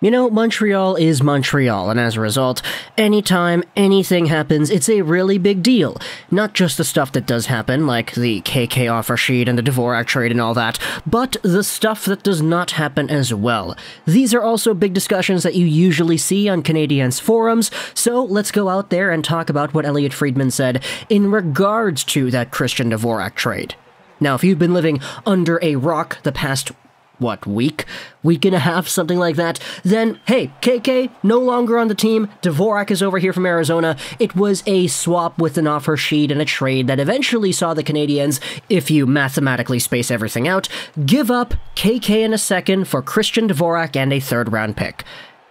You know, Montreal is Montreal, and as a result, anytime anything happens, it's a really big deal. Not just the stuff that does happen, like the KK offer sheet and the Dvorak trade and all that, but the stuff that does not happen as well. These are also big discussions that you usually see on Canadiens forums, so let's go out there and talk about what Elliotte Friedman said in regards to that Christian Dvorak trade. Now, if you've been living under a rock the past week and a half, something like that, then, hey, KK, no longer on the team, Dvorak is over here from Arizona. It was a swap with an offer sheet and a trade that eventually saw the Canadiens, if you mathematically space everything out, give up KK in a second for Christian Dvorak and a third-round pick.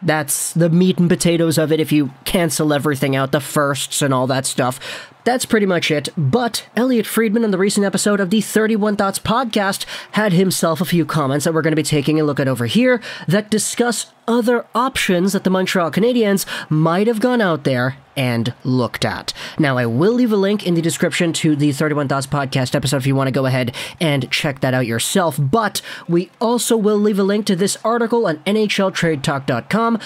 That's the meat and potatoes of it if you cancel everything out, the firsts and all that stuff. That's pretty much it, but Elliotte Friedman in the recent episode of the 31 Thoughts podcast had himself a few comments that we're going to be taking a look at over here that discuss other options that the Montreal Canadiens might have gone out there and looked at. Now, I will leave a link in the description to the 31 Thoughts podcast episode if you want to go ahead and check that out yourself, but we also will leave a link to this article on NHLTradeTalk.com,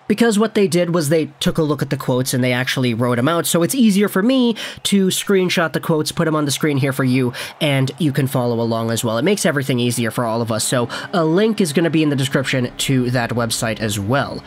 because what they did was they took a look at the quotes and they actually wrote them out, so it's easier for me to screenshot the quotes, put them on the screen here for you, and you can follow along as well. It makes everything easier for all of us, so a link is going to be in the description to that website as well.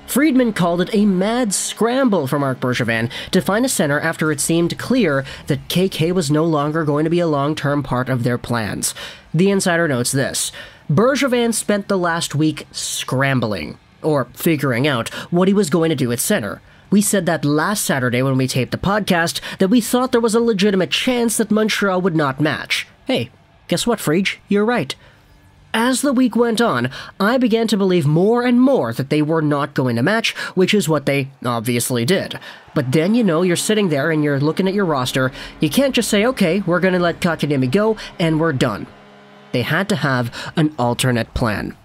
Friedman called it a mad scramble for Marc Bergevin to find a center after it seemed clear that KK was no longer going to be a long-term part of their plans. The insider notes this: Bergevin spent the last week scrambling, or figuring out what he was going to do at center. We said that last Saturday when we taped the podcast that we thought there was a legitimate chance that Montreal would not match. Hey, guess what, Friedge? You're right. As the week went on, I began to believe more and more that they were not going to match, which is what they obviously did. But then, you know, you're sitting there and you're looking at your roster. You can't just say, okay, we're going to let Kotkaniemi go and we're done. They had to have an alternate plan.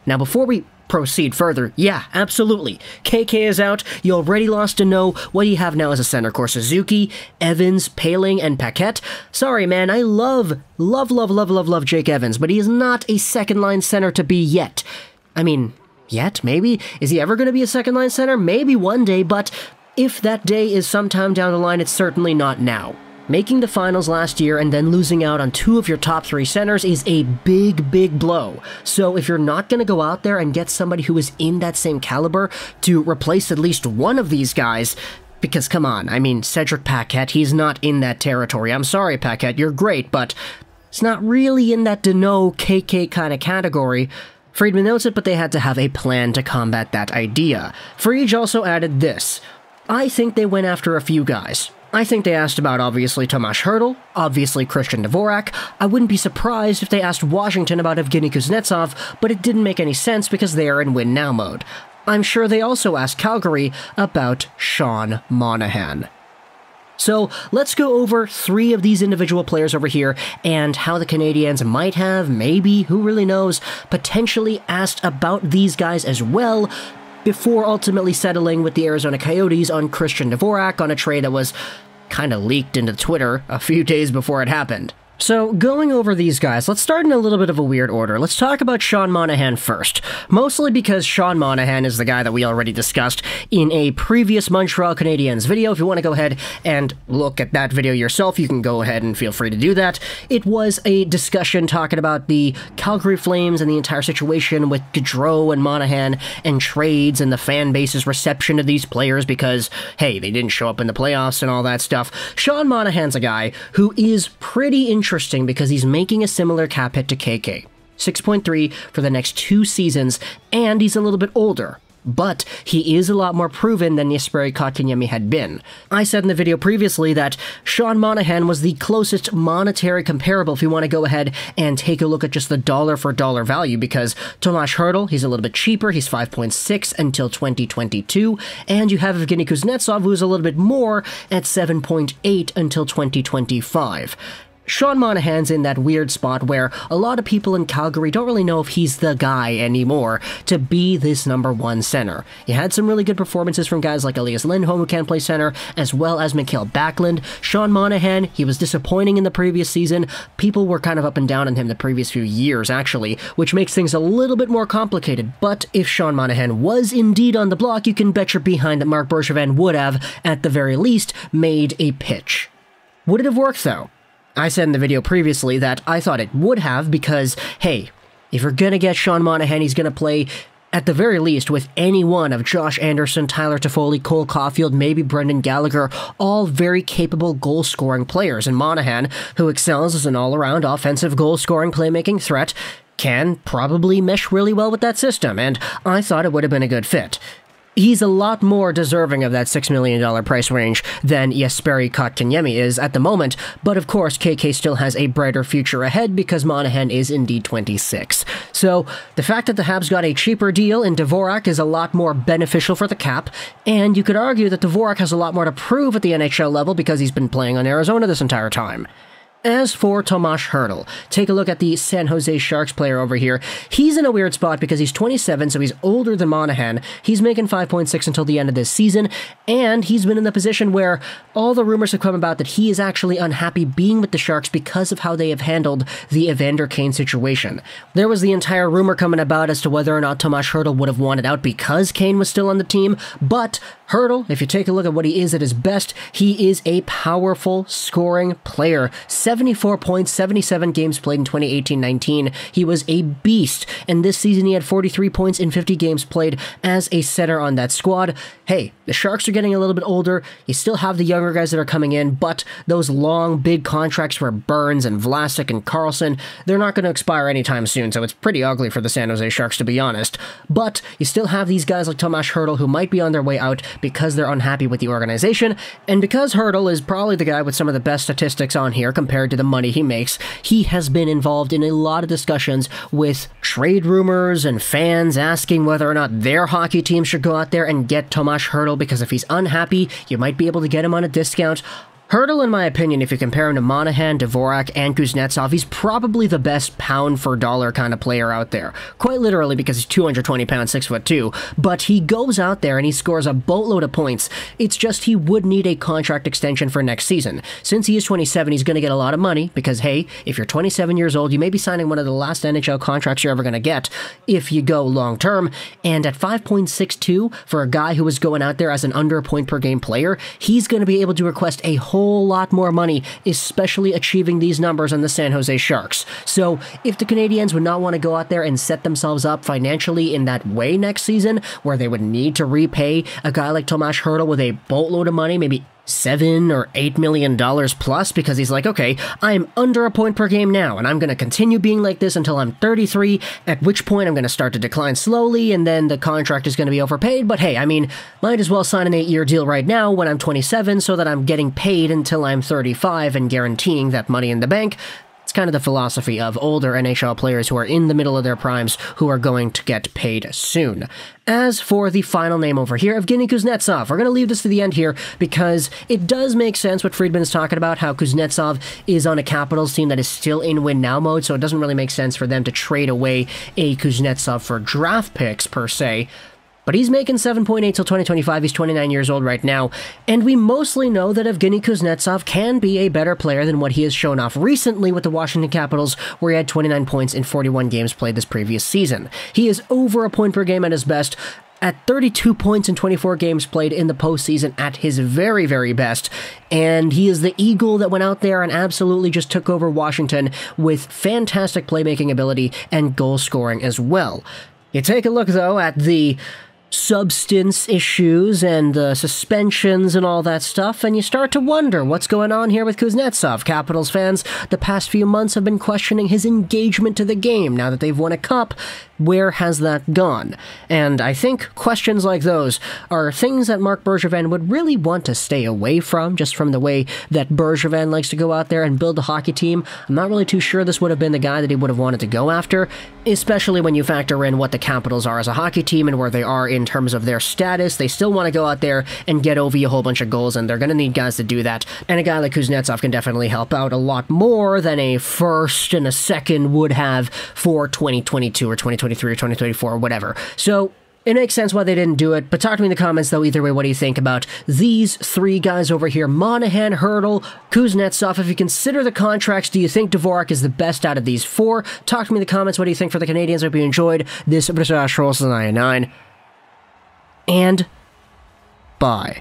Now, before we proceed further, yeah, absolutely. KK is out. You already lost to know. What do you have now as a center? Of course, Suzuki, Evans, Paling, and Paquette. Sorry, man, I love Jake Evans, but he is not a second-line center to be yet. I mean, yet, maybe? Is he ever going to be a second-line center? Maybe one day, but if that day is sometime down the line, it's certainly not now. Making the finals last year and then losing out on two of your top three centers is a big blow. So if you're not going to go out there and get somebody who is in that same caliber to replace at least one of these guys, because come on, I mean, Cedric Paquette, he's not in that territory. I'm sorry, Paquette, you're great, but it's not really in that Deneau KK kind of category. Friedman notes it, but they had to have a plan to combat that idea. Friedge also added this: I think they went after a few guys. I think they asked about, obviously, Tomas Hertl, obviously Christian Dvorak. I wouldn't be surprised if they asked Washington about Evgeny Kuznetsov, but it didn't make any sense because they are in win-now mode. I'm sure they also asked Calgary about Sean Monahan. So let's go over three of these individual players over here and how the Canadiens might have, maybe, who really knows, potentially asked about these guys as well, before ultimately settling with the Arizona Coyotes on Christian Dvorak on a trade that was kind of leaked into Twitter a few days before it happened. So, going over these guys, let's start in a little bit of a weird order. Let's talk about Sean Monahan first. Mostly because Sean Monahan is the guy that we already discussed in a previous Montreal Canadiens video. If you want to go ahead and look at that video yourself, you can go ahead and feel free to do that. It was a discussion talking about the Calgary Flames and the entire situation with Gaudreau and Monahan and trades and the fan base's reception of these players because, hey, they didn't show up in the playoffs and all that stuff. Sean Monahan's a guy who is pretty interesting because he's making a similar cap hit to KK. 6.3 for the next 2 seasons, and he's a little bit older. But he is a lot more proven than Jesperi Kotkaniemi had been. I said in the video previously that Sean Monahan was the closest monetary comparable if you want to go ahead and take a look at just the dollar-for-dollar value, because Tomas Hertl, he's a little bit cheaper, he's 5.6 until 2022, and you have Evgeny Kuznetsov, who's a little bit more at 7.8 until 2025. Sean Monahan's in that weird spot where a lot of people in Calgary don't really know if he's the guy anymore to be this #1 center. He had some really good performances from guys like Elias Lindholm, who can play center, as well as Mikael Backlund. Sean Monahan, he was disappointing in the previous season. People were kind of up and down on him the previous few years, actually, which makes things a little bit more complicated. But if Sean Monahan was indeed on the block, you can bet your behind that Marc Bergevin would have, at the very least, made a pitch. Would it have worked, though? I said in the video previously that I thought it would have because, hey, if you're going to get Sean Monahan, he's going to play, at the very least, with any one of Josh Anderson, Tyler Toffoli, Cole Caulfield, maybe Brendan Gallagher, all very capable goal-scoring players. And Monahan, who excels as an all-around offensive goal-scoring playmaking threat, can probably mesh really well with that system, and I thought it would have been a good fit. He's a lot more deserving of that $6 million price range than Jesperi Kotkaniemi is at the moment, but of course KK still has a brighter future ahead because Monahan is indeed 26. So the fact that the Habs got a cheaper deal in Dvorak is a lot more beneficial for the cap, and you could argue that Dvorak has a lot more to prove at the NHL level because he's been playing on Arizona this entire time. As for Tomas Hertl, take a look at the San Jose Sharks player over here. He's in a weird spot because he's 27, so he's older than Monahan. He's making 5.6 until the end of this season, and he's been in the position where all the rumors have come about that he is actually unhappy being with the Sharks because of how they have handled the Evander Kane situation. There was the entire rumor coming about as to whether or not Tomas Hertl would have wanted out because Kane was still on the team, but Hertl, if you take a look at what he is at his best, he is a powerful scoring player. 74 points, 77 games played in 2018-19. He was a beast, and this season he had 43 points in 50 games played as a center on that squad. Hey, the Sharks are getting a little bit older. You still have the younger guys that are coming in, but those long, big contracts for Burns and Vlasic and Karlsson, they're not going to expire anytime soon, so it's pretty ugly for the San Jose Sharks, to be honest. But you still have these guys like Tomas Hertl who might be on their way out because they're unhappy with the organization, and because Hertl is probably the guy with some of the best statistics on here compared to the money he makes, he has been involved in a lot of discussions with trade rumors and fans asking whether or not their hockey team should go out there and get Tomas Hertl, because if he's unhappy, you might be able to get him on a discount. Hertl, in my opinion, if you compare him to Monahan, Dvorak, and Kuznetsov, he's probably the best pound-for-dollar kind of player out there. Quite literally, because he's 220 pounds, 6'2", but he goes out there and he scores a boatload of points. It's just he would need a contract extension for next season. Since he is 27, he's going to get a lot of money, because, hey, if you're 27 years old, you may be signing one of the last NHL contracts you're ever going to get if you go long-term, and at 5.62, for a guy who is going out there as an under-a-point-per-game player, he's going to be able to request a whole lot more money, especially achieving these numbers on the San Jose Sharks. So if the Canadiens would not want to go out there and set themselves up financially in that way next season, where they would need to repay a guy like Tomas Hertl with a boatload of money, maybe $7 or $8 million plus, because he's like, okay, I'm under a point per game now, and I'm going to continue being like this until I'm 33, at which point I'm going to start to decline slowly, and then the contract is going to be overpaid. But hey, I mean, might as well sign an 8-year deal right now when I'm 27 so that I'm getting paid until I'm 35 and guaranteeing that money in the bank. It's kind of the philosophy of older NHL players who are in the middle of their primes who are going to get paid soon. As for the final name over here, Evgeny Kuznetsov, we're going to leave this to the end here because it does make sense what Friedman is talking about, how Kuznetsov is on a Capitals team that is still in win-now mode, so it doesn't really make sense for them to trade away a Kuznetsov for draft picks, per se. But he's making 7.8 till 2025, he's 29 years old right now, and we mostly know that Evgeny Kuznetsov can be a better player than what he has shown off recently with the Washington Capitals, where he had 29 points in 41 games played this previous season. He is over a point per game at his best, at 32 points in 24 games played in the postseason at his very, very best, and he is the Eagle that went out there and absolutely just took over Washington with fantastic playmaking ability and goal scoring as well. You take a look, though, at the substance issues and the suspensions and all that stuff, and you start to wonder what's going on here with Kuznetsov. Capitals fans the past few months have been questioning his engagement to the game now that they've won a cup. where has that gone? And I think questions like those are things that Marc Bergevin would really want to stay away from, just from the way that Bergevin likes to go out there and build a hockey team. I'm not really too sure this would have been the guy that he would have wanted to go after, especially when you factor in what the Capitals are as a hockey team and where they are in terms of their status. They still want to go out there and get Ovi a whole bunch of goals, and they're going to need guys to do that. And a guy like Kuznetsov can definitely help out a lot more than a first and a second would have for 2022 or 2023 or 2024 or whatever. So it makes sense why they didn't do it, but talk to me in the comments, though, either way, what do you think about these three guys over here? Monahan, Hertl, Kuznetsov. If you consider the contracts, do you think Dvorak is the best out of these four? Talk to me in the comments, what do you think for the Canadiens? I hope you enjoyed this episode of 99. And bye.